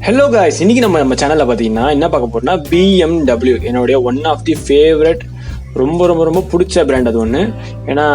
Hello guys, இன்னைக்கு நம்ம சேனலில் பார்த்தீங்கன்னா என்ன பார்க்க போறோம்னா BMW என்னுடைய ஒன் ஆஃப் தி ஃபேவரட், ரொம்ப ரொம்ப ரொம்ப பிடிச்ச பிராண்ட் அது ஒன்று. ஏன்னா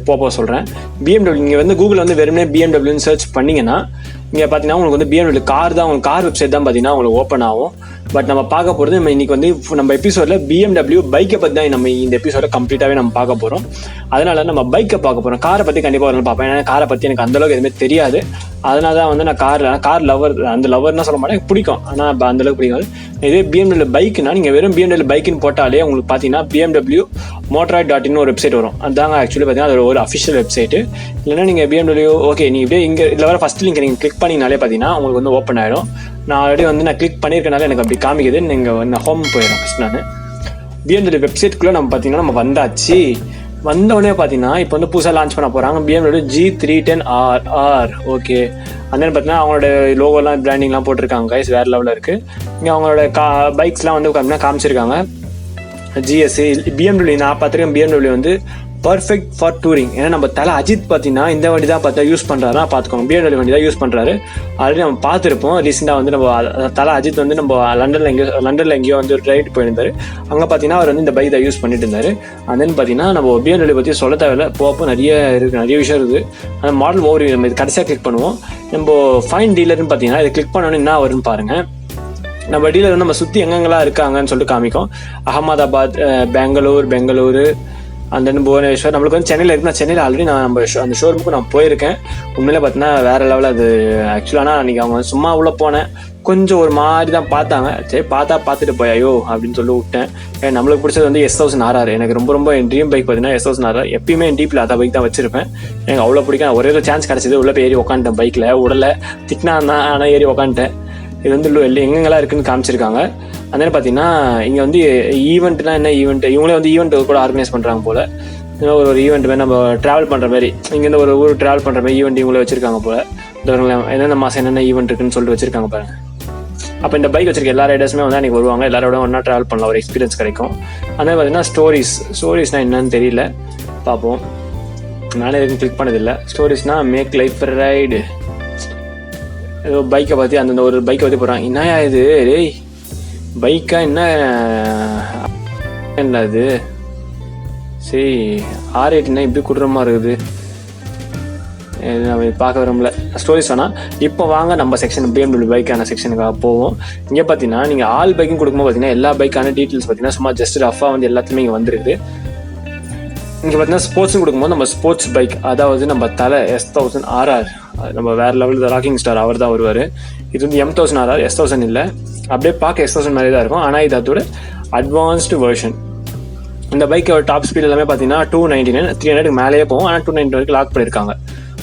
போப்போ சொல்கிறேன். BMW நீங்கள் வந்து கூகுளில் வந்து வெறுமனே BMWன்னு சர்ச் பண்ணிங்கன்னா இங்கே பார்த்தீங்கன்னா உங்களுக்கு வந்து BMW கார் தான், உங்களுக்கு கார் வெப்சைட் தான் பார்த்தீங்கன்னா உங்களுக்கு ஓப்பன் ஆகும். பட் நம்ம பார்க்க போகிறது நம்ம இன்னைக்கு வந்து நம்ம எபிசோடில் BMW பைக்கை பற்றி தான் நம்ம இந்த எபிசோட கம்ப்ளீட்டாகவே நம்ம பார்க்க போகிறோம். அதனால நம்ம பைக்கை பார்க்க போகிறோம். காரை பற்றி கண்டிப்பாக வரணும் பார்ப்பேன். ஏன்னா காரை பற்றி எனக்கு அந்தளவுக்கு எதுவுமே தெரியாது. அதனால தான் வந்து நான் கார் லவர், அந்த லவர்னா சொல்ல மாட்டேன், பிடிக்கும், ஆனால் அந்தளவுக்கு பிடிக்காது. இதே BMW பைக்குனா நீங்கள் வெறும் BMW பைக்குன்னு போட்டாலே உங்களுக்கு பார்த்தீங்கன்னா BMW motorrad.in ஒரு வெப்சைட் வரும். அதுதாங்க ஆக்சுவலி பார்த்தீங்கன்னா அது ஒரு அஃபிஷியல் வெப்சைட்டு. இல்லைன்னா நீங்கள் BMW ஓகே நீங்கள் இப்படியே இங்கே இதில் வர ஃபஸ்ட் லிங்க் நீங்கள் கிளிக் பண்ணிங்கனாலே பார்த்தீங்கன்னா உங்களுக்கு வந்து ஓப்பன் ஆகிடும். நான் ஆல்ரெடி வந்து நான் கிளிக் பண்ணியிருக்கனால எனக்கு அப்படி காமிக்குது. நீங்கள் வந்து ஹோம் போயிடும். ஃபஸ்ட் நான் BMW வெப்சைட்குள்ளே நம்ம பார்த்தீங்கன்னா நம்ம வந்தாச்சு. வந்தோடனே பார்த்தீங்கன்னா இப்போ வந்து புதுசாக லான்ச் பண்ண போகிறாங்க BMW G310RR. ஓகே, அந்த பார்த்தீங்கன்னா அவங்களோட லோகோலாம் பிராண்டிங்லாம் போட்டிருக்காங்க கைஸ், வேறு லெவலில் இருக்குது. இங்கே அவங்களோட பைக்ஸ்லாம் வந்து காமிச்சிருக்காங்க. GS BMW நான் பார்த்துருக்கேன். BMW வந்து பர்ஃபெக்ட் ஃபார் டூரிங். ஏன்னா நம்ம தலை அஜித் பார்த்தீங்கன்னா இந்த வண்டி தான் பார்த்தா யூஸ் பண்ணுறாருன்னா பார்த்துக்கோங்க. BMW வண்டி தான் யூஸ் பண்ணுறாரு. ஆல்ரெடி நம்ம பார்த்துருப்போம். ரீசெண்டாக வந்து நம்ம தலை அஜித் வந்து நம்ம லண்டனில் எங்கேயோ வந்து ரைட் போயிருந்தாரு. அங்கே பார்த்தீங்கன்னா அவர் வந்து இந்த பைக் தான் யூஸ் பண்ணிட்டு இருந்தார். and then பார்த்தீங்கன்னா நம்ம BMW பற்றி சொல்ல தேவையில்லை. போப்போ நிறைய விஷயம் இருக்குது. அந்த மாடல் ஓவர் நம்ம இது கடைசியாக கிளிக் பண்ணுவோம். நம்ம ஃபைன் டீலர்னு பார்த்தீங்கன்னா இதை கிளிக் பண்ணோன்னு என்ன வரும்னு பாருங்கள். நம்ம டீலர் வந்து நம்ம சுற்றி எங்கெங்கெல்லாம் இருக்காங்கன்னு சொல்லிட்டு காமிக்கும். அகமதாபாத், பெங்களூரு அந்த புவனேஸ்வர். நம்மளுக்கு வந்து சென்னையில் இருக்குன்னா சென்னையில் ஆல்ரெடி நான் நம்ம அந்த ஷோரூமுக்கு நான் போயிருக்கேன். உண்மையிலே பார்த்தீங்கன்னா வேறு லெவலில் அது ஆக்சுவலானா அன்றைக்கி அவங்க சும்மா உள்ளே போனேன். கொஞ்சம் ஒரு மாதிரி தான் பார்த்தாங்க. சரி பார்த்துட்டு போயாயோ அப்படின்னு சொல்லி விட்டேன். நம்மளுக்கு பிடிச்சது வந்து S1000RR. எனக்கு ரொம்ப என் ட்ரீம் பைக் பார்த்தீங்கன்னா S1000RR. எப்பயுமே என் டீப்பில் அதை பைக் தான் வச்சிருப்பேன். எனக்கு அவ்வளோ பிடிக்கும். ஒரே ஒரு சான்ஸ் கிடச்சிது, உள்ளே போய் ஏறி உட்காந்துட்டேன். பைக்கில் உடலை திட்டினா தான், ஆனால் ஏறி உட்காந்துட்டேன். இது வந்து எங்கெங்கெல்லாம் இருக்குன்னு காமிச்சிருக்காங்க. அதனால பார்த்தீங்கன்னா இங்கே வந்து ஈவெண்ட்னா என்ன ஈவெண்ட், இவங்களே வந்து ஈவெண்ட் கூட ஆர்கனைஸ் பண்ணுறாங்க போல். ஒரு ஈவெண்ட் மாதிரி நம்ம ட்ராவல் பண்ணுற மாதிரி, இங்கேருந்து ஒரு ஊர் ட்ராவல் பண்ணுற மாதிரி ஈவெண்ட் இவங்களே வச்சிருக்காங்க போல். என்னென்ன மாதம் என்னென்ன ஈவெண்ட் இருக்குன்னு சொல்லிட்டு வச்சிருக்காங்க பாருங்க. அப்போ இந்த பைக் வச்சிருக்க எல்லா ரைடர்ஸுமே வந்து அன்றைக்கி வருவாங்க. எல்லாரோட ஒன்றா ட்ராவல் பண்ணலாம், ஒரு எக்ஸ்பீரியன்ஸ் கிடைக்கும். அதனால பார்த்தீங்கன்னா ஸ்டோரிஸ்னால் என்னன்னு தெரியல, பார்ப்போம். நானே எதுவும் கிளிக் பண்ணதில்லை. ஸ்டோரிஸ்னால் மேக் லைஃப் ரைடு, ஏதோ பைக்கை பற்றி அந்த ஒரு பைக்கை பற்றி போகிறாங்க. என்னயா இது டேய் பைக்கா என்ன அது? சரி, R8 இப்படி குடுறமா இருக்குது. நம்ம பார்க்க விரும்பல. ஸ்டோரிஸ் வேணாம். இப்போ வாங்க நம்ம செக்ஷன் BMW பைக்கான செக்ஷனுக்காக போவோம். இங்கே பார்த்தீங்கன்னா நீங்கள் ஆல் பைக்கும் கொடுக்கும்போது பார்த்தீங்கன்னா எல்லா பைக்கான டீட்டெயில்ஸ் பார்த்தீங்கன்னா சும்மா ஜஸ்ட் ரஃபாக வந்து எல்லாத்துலேயுமே இங்கே வந்துருக்குது. இங்கே பார்த்தீங்கன்னா ஸ்போர்ட்ஸ்னு கொடுக்கும்போது நம்ம ஸ்போர்ட்ஸ் பைக், அதாவது நம்ம தலை S1000RR, நம்ம வேறு லெவலில் ராக்கிங் ஸ்டார் அவர் தான் வருவார். இது வந்து M1000RR, S1000 இல்லை. அப்படியே பார்க்க S1000 மாதிரி தான் இருக்கும், ஆனால் இது அதோட அட்வான்ஸ்டு வெர்ஷன். இந்த பைக்கோட டாப் ஸ்பீட் எல்லாமே பார்த்தீங்கன்னா 299, 300 மேலேயே போகும். ஆனால் 290 வரைக்கும் லாக் பண்ணியிருக்காங்க.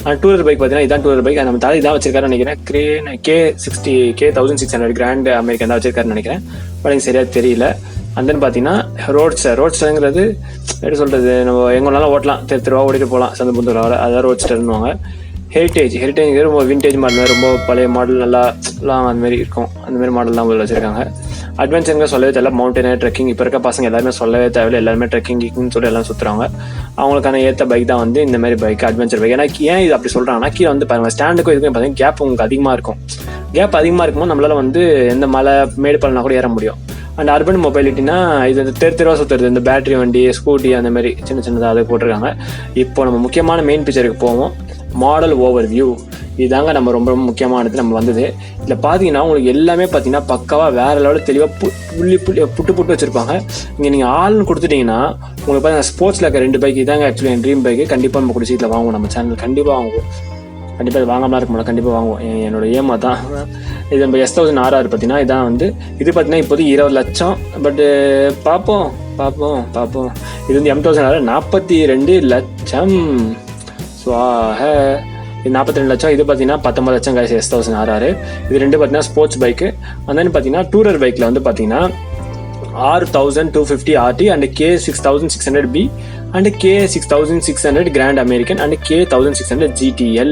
ஆனால் டூரர் பைக் பார்த்தீங்கன்னா இதான் டூரர் பைக். நம்ம தலை இதான் வச்சிருக்காரு நினைக்கிறேன். K1600 கிராண்ட் அமெரிக்கன் தான் வச்சிருக்காருன்னு நினைக்கிறேன். பட் எனக்கு சரியாக தெரியல. அந்த பார்த்தீங்கன்னா ரோட்ஸ்டருங்கிறது எப்படி சொல்கிறது, நம்ம எங்கேனாலும் ஓட்டலாம், தெருவா ஓடிட்டு போகலாம், சந்த புந்தூர் அதான் ரோட்ஸ்டர்னுவாங்க. ஹெரிட்டேஜ் ரொம்ப விண்டேஜ் மாடல், ரொம்ப பழைய மாடல், நல்லாலாம் அந்த மாதிரி இருக்கும். அந்த மாதிரி மாடல்லாம் உள்ள வச்சிருக்காங்க. அட்வென்ச்சருங்க சொல்லவே தேவையில்ல. மவுண்டனு ட்ரெக்கிங் இப்போ இருக்க பசங்க எல்லாருமே சொல்லவே தேவையில்லை. எல்லாருமே ட்ரெக்கிங்னு சொல்லி எல்லாம் சுற்றுறாங்க. அவங்களுக்கான ஏற்ற பைக் தான் வந்து இந்த மாதிரி பைக், அட்வென்ச்சர் பைக். ஏன்னா ஏன் இது அப்படி சொல்கிறாங்கன்னா, கீழே வந்து பாருங்கள் ஸ்டாண்டுக்கும் இதுக்கும் பார்த்தீங்கன்னா கேப் உங்களுக்கு அதிகமாக இருக்கும். கேப் அதிகமாக இருக்கும்போது நம்மளால் வந்து எந்த மலை மேடு பழனா கூட ஏற முடியும். அண்ட் அர்பன் மொபைலிட்டினா இது தெருவா சுற்றுறது, இந்த பேட்டரி வண்டி, ஸ்கூட்டி அந்த மாதிரி சின்னதாக அதை போட்டிருக்காங்க. இப்போ நம்ம முக்கியமான மெயின் பிக்சருக்கு போவோம். மாடல் ஓவர் வியூ இதுதாங்க நம்ம ரொம்ப முக்கியமானது. நம்ம வந்தது இதில் பார்த்தீங்கன்னா உங்களுக்கு எல்லாமே பார்த்தீங்கன்னா பக்காவாக வேறு லெவலில் தெளிவாக புட்டு வச்சுருப்பாங்க. இங்கே நீங்கள் ஆள்னு கொடுத்துட்டிங்கன்னா உங்களுக்கு பார்த்தீங்கன்னா ஸ்போர்ட்ஸில் இருக்க 2 பைக் இதாங்க ஆக்சுவலி என் ட்ரீம் பைக்கு. கண்டிப்பாக நம்ம கூட சீட்டில் வாங்குவோம். நம்ம சேனல் கண்டிப்பாக வாங்குவோம். கண்டிப்பாக வாங்காமல் இருக்க முடியாது, கண்டிப்பாக வாங்குவோம். என்னோட ஏமா தான் இது. நம்ம S1000RR பார்த்தீங்கன்னா இதான் வந்து இது பார்த்தீங்கன்னா இப்போது 20 லட்சம். பட்டு பார்ப்போம். இது வந்து M1000RR 42 லட்சம். இது 42 லட்சம். இது பார்த்தீங்கன்னா 19 லட்சம் காசு S1000RR. இது 2 பார்த்தீங்கன்னா ஸ்போர்ட்ஸ் பைக்கு. அந்த பார்த்தீங்கன்னா டூரர் பைக்கில் வந்து பார்த்தீங்கன்னா R1250 RT and K6600B and K6600 grand American and K1600 GTL.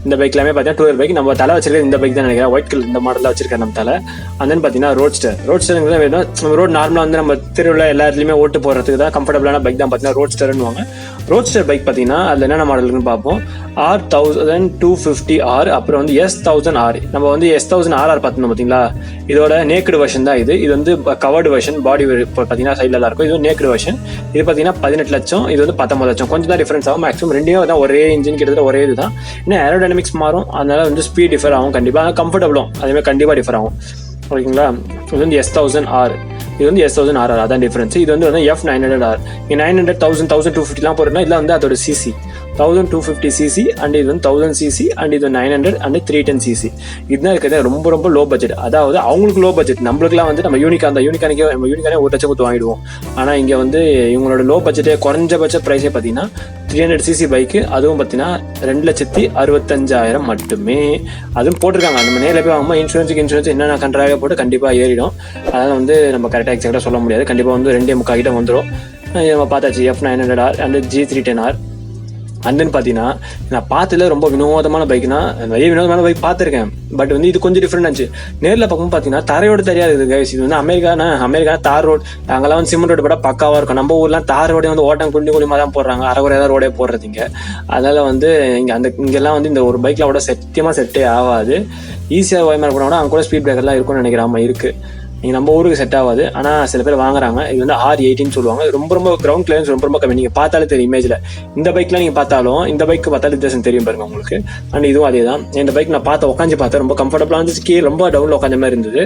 இந்த பைக் எல்லாமே பார்த்தீங்கன்னா டூர் பைக். நம்ம தலை வச்சிருக்க இந்த பைக் தான் நினைக்கிறேன், ஒயிட் கலர் இந்த மாடலில் வச்சிருக்கேன் நம்ம தலை. அந்த பார்த்தீங்கன்னா ரோட்ஸ்டர் வேணும். நம்ம ரோட் நார்மலாக வந்து நம்ம தெருவில் எல்லா இடத்துலையுமே ஓட்டு போகிறதுக்கு தான் கம்ஃபர்டபுளான பைக் தான் பார்த்தீங்கன்னா ரோட்ஸ்டர்னுவாங்க. ரோட்ஸ்டர் பைக் பார்த்தீங்கன்னா அதில் என்னென்ன மாடலுக்குன்னு பார்ப்போம். R1250R, அப்புறம் வந்து S1000R. நம்ம வந்து S1000RR பார்த்தோம் பார்த்தீங்களா, இதோட நேக்கடு வெர்ஷன் தான் இது. இது வந்து கவர்டு வெர்ஷன், பாடி பார்த்தீங்கன்னா சைடில் தான் இருக்கும். இது நேக்கடு வெர்ஷன். இது பார்த்தீங்கன்னா 18 லட்சம், இது வந்து 19 லட்சம். கொஞ்சம் தான் டிஃபரன்ஸ் ஆகும். மேக்ஸிமம் ரெண்டுமே தான் ஒரே இன்ஜின், கிட்டத்தட்ட ஒரே இது தான். இன்னும் ஏரோடைனமிக்ஸ் மாறும், அதனால வந்து ஸ்பீட் டிஃபர் ஆகும் கண்டிப்பாக. கம்ஃபர்டபுளும் அதேமாதிரி கண்டிப்பாக டிஃபர் ஆகும். ஓகேங்களா. இது வந்து S1000R, இது வந்து S1000RR, அதான் டிஃபரன்ஸ். இது வந்து F900R. இங்கே 900, 1000, 1250 போறதுனா இல்லை வந்து அதோட சிசி 1250cc, அண்ட் இது வந்து 1000cc, அண்ட் இது 900 அண்ட் 310cc. இதுதான் இருக்கிறது ரொம்ப ரொம்ப லோ பட்ஜெட். அதாவது அவங்களுக்கு லோ பட்ஜெட், நம்மளுக்குலாம் வந்து நம்ம யூனிகானே 1 லட்சம் கொடுத்து வாங்கிடுவோம். ஆனால் இங்கே வந்து இவங்களோட லோ பட்ஜெட்டே குறைஞ்சபட்ச ப்ரைஸே பார்த்தீங்கன்னா 300cc பைக்கு, அதுவும் பார்த்தீங்கன்னா 2,65,000 மட்டுமே. அதுவும் போட்டிருக்காங்க. நம்ம நேரில் போய் வாங்கும்போது இன்சூரன்ஸ் என்னென்ன கண்ட்ராக போட்டு கண்டிப்பாக ஏறிடும். அதனால் வந்து நம்ம கரெக்டாக எக்ஸாக்டாக சொல்ல முடியாது. கண்டிப்பாக வந்து 2.25 கிட்ட வந்துடும். நம்ம பார்த்தாச்சு F900R அண்ட் G310R. அண்ட் பார்த்தீங்கன்னா நான் பார்த்ததுல ரொம்ப வினோதமான பைக்னா, நிறைய வினோதமான பைக் பார்த்துருக்கேன். பட் வந்து இது கொஞ்சம் டிஃப்ரெண்ட் ஆச்சு. நேரில் பார்க்கும்போது பார்த்தீங்கன்னா தரையோடு தெரியாது இது கைஸ். இது வந்து அமெரிக்கா தார் ரோடு, அங்கெல்லாம் வந்து சிமெண்ட் ரோடு போட பக்காவாக இருக்கும். நம்ம ஊர்லாம் தார் ரோடே வந்து ஓட்டம் குழிமா தான் போடுறாங்க, அரைகுறையாக தான் ரோடே போடுறதுங்க. அதனால வந்து இங்கெல்லாம் வந்து இந்த ஒரு பைக்கில் கூட சத்தியமாக செட்டே ஆகாது. ஈஸியாக ஓயமாக இருக்கணும் கூட, அங்கே கூட ஸ்பீட் பிரேக்கர்லாம் இருக்கும்னு நினைக்கிறேன். ஆமாம் இருக்குது. நீங்கள் நம்ம ஊருக்கு செட் ஆகாது, ஆனால் சில பேர் வாங்குறாங்க. இது வந்து R18 சொல்லுவாங்க. ரொம்ப கிரவுண்ட் கிளியரன்ஸ் ரொம்ப கம்மி. நீங்கள் பார்த்தாலே தெரியும் இமேஜில். இந்த பைக்லாம் நீங்கள் பார்த்தாலும் இந்த பைக்கு பார்த்தாலும் வித்தியாசம் தெரியும் பாருங்க உங்களுக்கு. அண்ட் இதுவும் அதே தான். இந்த பைக் நான் உட்காந்து பார்த்தேன், ரொம்ப கம்ஃபர்டபுளாக இருந்துச்சு. கீழே ரொம்ப டவுனில் உட்காந்த மாதிரி இருந்தது.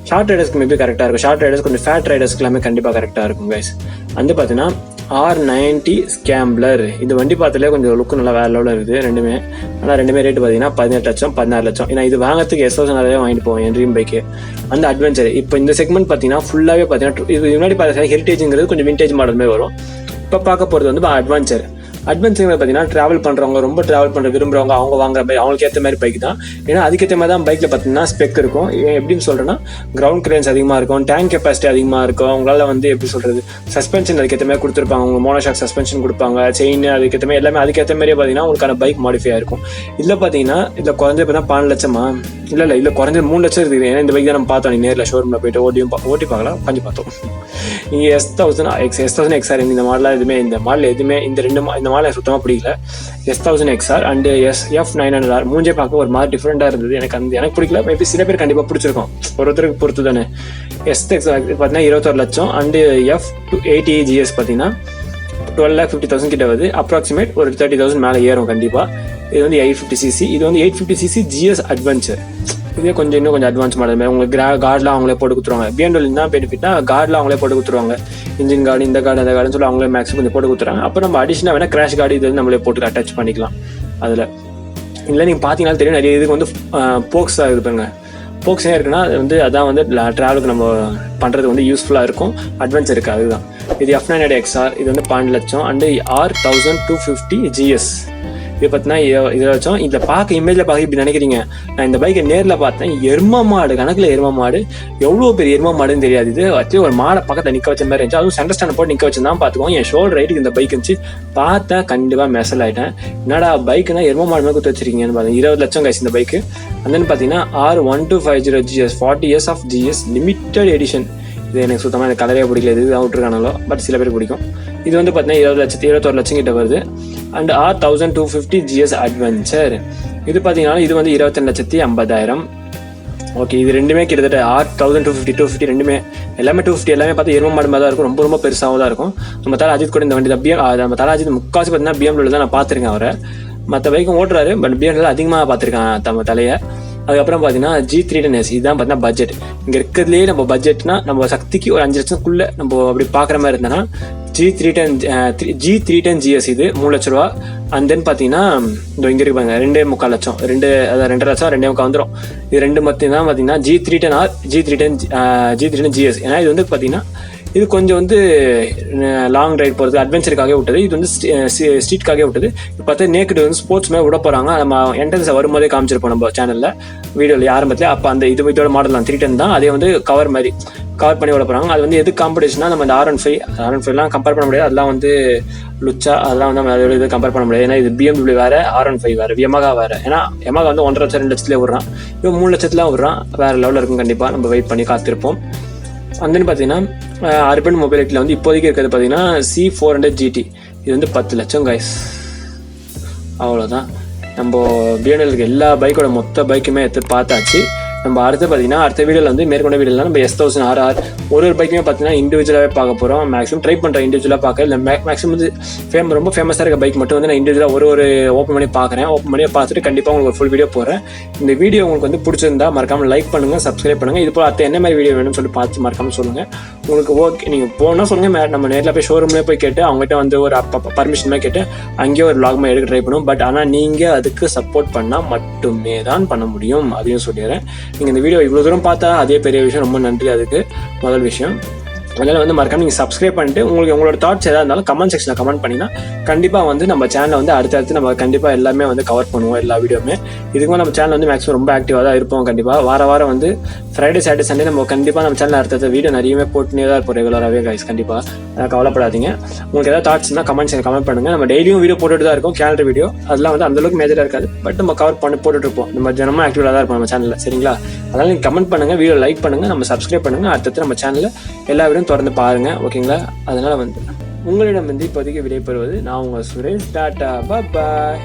ஷார்ட் ரைடர்ஸ்க்கு மேபி கரெக்டாக இருக்கும். ஷார்ட் ரைடர்ஸ் கொஞ்சம் ஃபேட் ரைடர்ஸ்க்கு எல்லாமே கண்டிப்பாக கரெக்டாக இருக்கும் கைஸ். வந்து பார்த்தீங்கன்னா R90 Scrambler. இந்த வண்டி பார்த்தாலே கொஞ்சம் லுக்கு நல்லா வேற லெவலில் இருக்குது ரெண்டுமே. ஆனால் ரெண்டுமே ரேட்டு பார்த்தீங்கன்னா 18 லட்சம் 16 லட்சம். ஏன்னா இது வாங்கிறதுக்கு S1000 வாங்கிட்டு போவேன் என் ட்ரீம் பைக்கு. அந்த அட்வென்ச்சர் இப்போ இந்த செக்மெண்ட் பார்த்தீங்கன்னா ஃபுல்லாகவே பார்த்தீங்கன்னா இது முன்னாடி பார்த்தா ஹெரிட்டேஜுங்கிறது கொஞ்சம் விண்டேஜ் மாடல் மாதிரி வரும். இப்போ பார்க்க போகிறது வந்து அட்வென்ச்சர் பார்த்தீங்கன்னா ட்ராவல் பண்ணுறவங்க, ரொம்ப ட்ராவல் பண்ண விரும்புறவங்க, அவங்க வாங்குற பைக் அவங்களுக்கு ஏற்ற மாதிரி பைக் தான். ஏன்னா அதுக்கேற்ற மாதிரி தான் பைக்கில் பார்த்தீங்கன்னா ஸ்பெக் இருக்கும். எப்படின்னு சொல்கிறேன்னா கிரவுண்ட் கிளியரன்ஸ் அதிகமாக இருக்கும், டேங்க் கெப்பாசிட்டி அதிகமாக இருக்கும். அவங்களால வந்து எப்படி சொல்கிறது, சஸ்பென்ஷன் அதுக்கேற்ற மாதிரி கொடுத்துருப்பாங்க. அவங்க மோனோஷாக் சஸ்பென்ஷன் கொடுப்பாங்க, செயின் அதுக்கேற்ற மாதிரி எல்லாமே அதுக்கேற்ற மாதிரியே பார்த்தீங்கன்னா உங்களுக்கான பைக் மாடிஃபை இருக்கும். இதில் பார்த்தீங்கன்னா இதில் குறைஞ்ச பார்த்தா 12 லட்சமா இல்லை குறைஞ்ச 3 லட்சம் இருக்குது. ஏன்னா இந்த பைக் தான் நம்ம பார்த்தோம், நீ நேரில் ஷோரூமில் போயிட்டு ஓட்டி பார்க்கலாம், கொஞ்சம் பார்த்தோம். இங்கே S1000XR இந்த மாடலாக எதுவுமே, இந்த மாடல் எதுவுமே இந்த மாடல் எனக்கு சுத்தமாக பிடிக்கல. S1000XR அண்ட் F900R மூஞ்சே பார்க்க ஒரு மாதிரி டிஃப்ரெண்டாக இருந்தது. எனக்கு பிடிக்கல. மேபி சில பேர் கண்டிப்பாக பிடிச்சிருக்கும், ஒருத்தருக்கு பொறுத்து தானே. SXR பார்த்தீங்கன்னா 21 லட்சம் அண்ட் F280 GS பார்த்தீங்கன்னா 12,50,000 கிட்ட வருது. அப்ராக்சிமேட் ஒரு 30,000 மேலே ஏறும் கண்டிப்பாக. இது வந்து 850cc. இது வந்து 850cc GS அட்வென்ச்சர். இதே இன்னும் கொஞ்சம் அட்வான்ஸ் மாடல். உங்களுக்கு கார்டெலாம் அவங்களே போட்டு கொடுத்துருவாங்க. BMW தான் பெனிஃபிட்னா கார்டெலாம் அவங்களே போட்டு கொடுத்துருவாங்க. இன்ஜின் கார்டு, இந்த கார்டு, அந்த கார்டுன்னு சொல்லி அவங்களே மேக்ஸிமம் கொஞ்சம் போட்டு கொடுத்துறாங்க. அப்புறம் நம்ம அடிஷனாக வேணால் கிராஷ் கார்டு இது நம்மளே போட்டு அட்டாச் பண்ணிக்கலாம். அதில் இல்லை நீங்கள் பார்த்தீங்கன்னா தெரியும், நிறைய இதுக்கு வந்து போக்ஸாக இருப்பாங்க. போக்ஸ் ஏன் இருக்குன்னா அது வந்து அதான் வந்து ட்ராவலுக்கு நம்ம பண்ணுறது வந்து யூஸ்ஃபுல்லாக இருக்கும். அட்வென்ச்சர் இருக்குது, அதுதான். இது F900XR. இது வந்து 12 லட்சம் அண்டு R1250 GS. இது பார்த்தீங்கன்னா 20 லட்சம். இதில் பார்க்க இமேஜில் பார்க்க இப்படி நினைக்கிறீங்க. நான் இந்த பைக்கை நேரில் பார்த்தேன், எரும மாடு கணக்கில் எரும மாடு. எவ்வளோ பெரிய எரும மாடுன்னு தெரியாது. இது வச்சு ஒரு மாடை பக்கத்தில் நிற்க வச்ச மாதிரி இருந்துச்சு. அதுவும் சென்டர் ஸ்டாண்ட் போட்டு நிற்க வச்சு தான் பார்த்துக்கோங்க. என் ஷோல்டர் ரைட்டுக்கு இந்த பைக் இருந்துச்சு. பார்த்தேன், கண்டிப்பாக மெசல் ஆகிட்டேன். என்னடா பைக்குனா எரும மாடு மாதிரி கொடுத்து வச்சிருக்கீங்கன்னு பார்த்தேன். 20 லட்சம் கைஸ் இந்த பைக்கு. அந்தன்னு பார்த்தீங்கன்னா R1250 GS 40 years of GS limited edition. இது எனக்கு சுத்தமாக எனக்கு கலரே பிடிக்கல, இது விட்டுருக்கானோ. பட் சில பேருக்கு பிடிக்கும். இது வந்து பார்த்தீங்கன்னா 21 லட்சம் கிட்ட வருது. And R1250 GS adventure. இது பார்த்தீங்கன்னா இது வந்து 22,50,000. ஓகே, இது ரெண்டுமே கிட்டத்தட்ட R1250 250 ரெண்டுமே எல்லாமே 250 எல்லாமே பார்த்து எரும மாடு மாதிரி தான் இருக்கும். ரொம்ப பெருசாகவும் தான் இருக்கும். நம்ம தலா அஜித் கூட இந்த வண்டி தான் நம்ம தலா அஜித் முக்காசி பார்த்தீங்கன்னா BMW தான் நான் பார்த்துருக்கேன் அவரை. மற்ற பைக்கும் ஓட்டுறாரு, பட் BMW அதிகமாக பார்த்துருக்கேன் நம்ம தலையை. அதுக்கப்புறம் பார்த்தீங்கன்னா G310S. இதுதான் பார்த்தீங்கன்னா பட்ஜெட். இங்கே இருக்கிறதுலேயே நம்ம பட்ஜெட்னா நம்ம சக்திக்கு ஒரு 5 லட்சத்துக்குள்ளே நம்ம அப்படி பார்க்குற மாதிரி இருந்தோன்னா G310 GS இது 3 லட்ச ரூபா. அண்ட் தென் பார்த்தீங்கன்னா இங்கே இருப்பாங்க 2.25 லட்சம், 2 லட்சம் 2.25 வந்துடும். இது ரெண்டு மட்டும் தான் பார்த்தீங்கன்னா G310R G310 GS. ஏன்னா இது வந்து பார்த்தீங்கன்னா இது கொஞ்சம் வந்து லாங் ரைட் போகிறது அட்வென்ச்சருக்காகவே விட்டது. இது வந்து ஸ்ட்ரீட்காகவே விட்டது. இப்போ பார்த்தா நேக்கட் வந்து ஸ்போர்ட்ஸ் மேலே விட போகிறாங்க. நம்ம என்ட்ரன்ஸை வரும்போதே காமிச்சிருப்போம் நம்ம சேனலில் வீடியோவில் ஆரம்பத்தில். அப்போ அந்த இதோட மாடல் தான் 310 தான். அதே வந்து கவர் பண்ணி விட போகிறாங்க. அது வந்து எது காம்படிஷனா நம்ம இந்த R15 கம்பேர் பண்ண முடியாது. அதெல்லாம் வந்து லுச்சா அதெல்லாம் வந்து நம்ம அதோட இது கம்பேர் பண்ண முடியாது. ஏன்னா இது BMW வேறு, R15 வேறு, Yamaha வேறு. ஏன்னா Yamaha வந்து 1.5 லட்சம் 2 லட்சத்துலேயே விடுறான். இப்போ 3 லட்சத்துலாம் விடுறான். வேறு லெவலில் இருக்கும். கண்டிப்பாக நம்ம வெயிட் பண்ணி காத்திருப்போம். வந்து பார்த்தீங்கன்னா அர்பன் மொபைலிட்டியில் வந்து இப்போதைக்கு இருக்கிறது பார்த்தீங்கன்னா C400 GT. இது வந்து 10 லட்சம் கைஸ். அவ்வளோதான். நம்ம பிஎன்எல்க்கு எல்லா பைக்கோட மொத்த பைக்குமே எடுத்து பார்த்தாச்சு. நம்ம அடுத்து பார்த்தீங்கன்னா அடுத்த வீடியோவில் வந்து மேற்கொண்ட வீடியோவில் நம்ம S1000 RR ஒரு பைக்குமே பார்த்தீங்கன்னா இண்டிவிஜுவலாகவே பார்க்க போகிறோம். மேக்ஸிமம் ட்ரை பண்ணுறேன் இண்டிவிஜுவலாக பார்க்க. இல்லை மேக்ஸிமம் வந்து ரொம்ப ஃபேமஸாக இருக்க பைக் மட்டும் வந்து நான் இண்டிவிஜுவலாக ஒரு ஓப்பன் பண்ணி பார்க்குறேன். ஓப்பன் பண்ணி பார்த்துட்டு கண்டிப்பாக உங்களுக்கு ஒரு ஃபுல் வீடியோ போடுறேன். இந்த வீடியோ உங்களுக்கு வந்து பிடிச்சிருந்தா மறக்காமல் லைக் பண்ணுங்கள், சப்ஸ்கிரைப் பண்ணுங்கள். இது போல் அடுத்த என்ன மாதிரி வீடியோ வேணும்னு சொல்லி பார்த்து மறக்காமல் சொல்லுங்கள். உங்களுக்கு ஓகே நீங்கள் போனால் சொல்லுங்கள். நம்ம நேரில் போய் ஷோரூம்லேயே போய் கேட்டு அவங்ககிட்ட வந்து ஒரு பர்மிஷன் மாதிரி கேட்டு அங்கேயே ஒரு vlog எடுக்க ட்ரை பண்ணுவோம். பட் ஆனால் நீங்கள் அதுக்கு சப்போர்ட் பண்ணால் மட்டுமே தான் பண்ண முடியும். அதையும் சொல்லிடுறேன். நீங்கள் இந்த வீடியோ இவ்வளோ தூரம் பார்த்தா அதே பெரிய விஷயம். ரொம்ப நன்றி. அதுக்கு முதல் விஷயம். அதனால் வந்து மறக்காம நீங்கள் சப்ஸ்கிரைப் பண்ணிட்டு உங்களுக்கு உங்களோட தாட்ஸ் எதாவது இருந்தாலும் கமெண்ட் செக்ஷனில் கமெண்ட் பண்ணிங்கன்னா கண்டிப்பாக வந்து நம்ம சேனலை வந்து அடுத்தடுத்து நம்ம கண்டிப்பாக எல்லாமே வந்து கவர் பண்ணுவோம். எல்லா வீடியோமே இதுக்கும் நம்ம சேனல் வந்து மேக்ஸிமம் ரொம்ப ஆக்டிவாக தான் இருப்போம். கண்டிப்பாக வாரம் வந்து ஃப்ரைடே சாட்டர்டே சண்டே நம்ம கண்டிப்பாக நம்ம சேனல் அடுத்த வீடியோ நிறையவே போட்டுனே தான் இருப்போம் ரெகுலராகவே கைஸ். கண்டிப்பாக கவலைப்படாதீங்க. உங்களுக்கு ஏதாவது தாட்ஸ் இருந்தால் கமெண்ட் செக்ஷனில் கமெண்ட் பண்ணுங்கள். நம்ம டெய்லியும் வீடியோ போட்டுட்டு தான் இருக்கும். கேலண்டர் வீடியோ அதெல்லாம் வந்து அந்தளவுக்கு மேஜராக இருக்காது. பட் நம்ம கவர் போட்டுட்டு இருப்போம். நம்ம தினமும் ஆக்டிவாக தான் இருப்போம் நம்ம சேனலில். சரிங்களா? அதனால் நீங்கள் கமெண்ட் பண்ணுங்கள், வீடியோ லைக் பண்ணுங்கள், நம்ம சப்ஸ்கிரைப் பண்ணுங்கள். அடுத்தது நம்ம சேனலில் எல்லா வீடியோ தொடர்ந்து பாருங்கள். ஓகேங்களா? அதனால் வந்து உங்களிடம் வந்து இப்போதைக்கு விடைபெறுவது நான் உங்கள் சுரேஷ். டாட்டா, பாய்.